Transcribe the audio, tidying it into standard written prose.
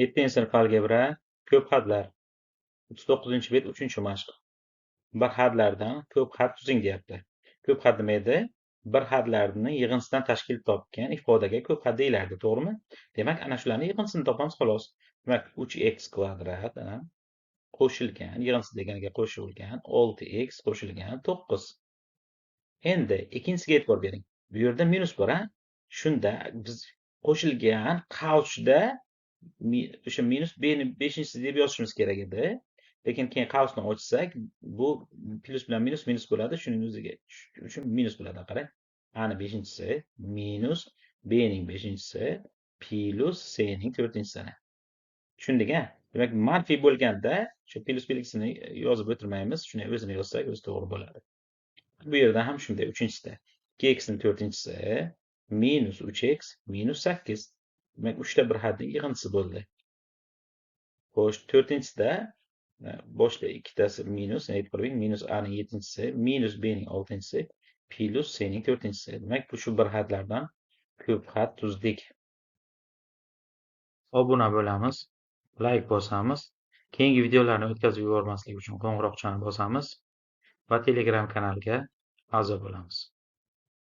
7 sinf algebra, ko'p xatlar. 39-bet 3-mashq. Bir xatlardan ko'p xat tuzing deyapti. Ko'p xat nima edi? Bir xatlarni yig'indisidan tashkil topgan ifodaga ko'p xat deyiladi, to'g'rimi? Demak, ana shularni yig'indisini topamiz xolos. Demak, 3x kvadrat qo'shilgan, yig'indisi deganiga qo'shilgan 6x qo'shilgan 9. Endi ikkinchisiga e'tibor bering. Bu yerda minus bor, a? Shunda biz qo'shilgan qavsda o'sha minus bni 5-si deb yozishimiz kerak edi. Lekin keyin qavsni ochsak, bu plyus bilan minus minus bo'ladi. Shuning o'ziga uchun minus bo'ladi, qarang. A ni 5-si minus B ning 5-si plyus C ning 4-sini. Tushundik-a? Demak, manfiy bo'lganda shu plyus belgisini yozib o'tirmaymiz. Shuni o'zini yozsak, o'zi to'g'ri bo'ladi. Bu yerda ham shunday, 3-sida 2x ning 4-si minus 3x minus 8. Demak, 3 ta bir hadning yig'indisi bo'ldi. Xo'sh, 4-sida boshda ikkitasi minus, e'tibor bering, minus a ning 7-si minus b ning 6-si plyus c ning 4-si. Demak, bu shu bir hadlardan ko'p xat tuzdik. Obuna bo'lamiz, like bosamiz, keyingi videolarni o'tkazib yubormaslik uchun qo'ng'iroqchani bosamiz va Telegram kanaliga a'zo bo'lamiz.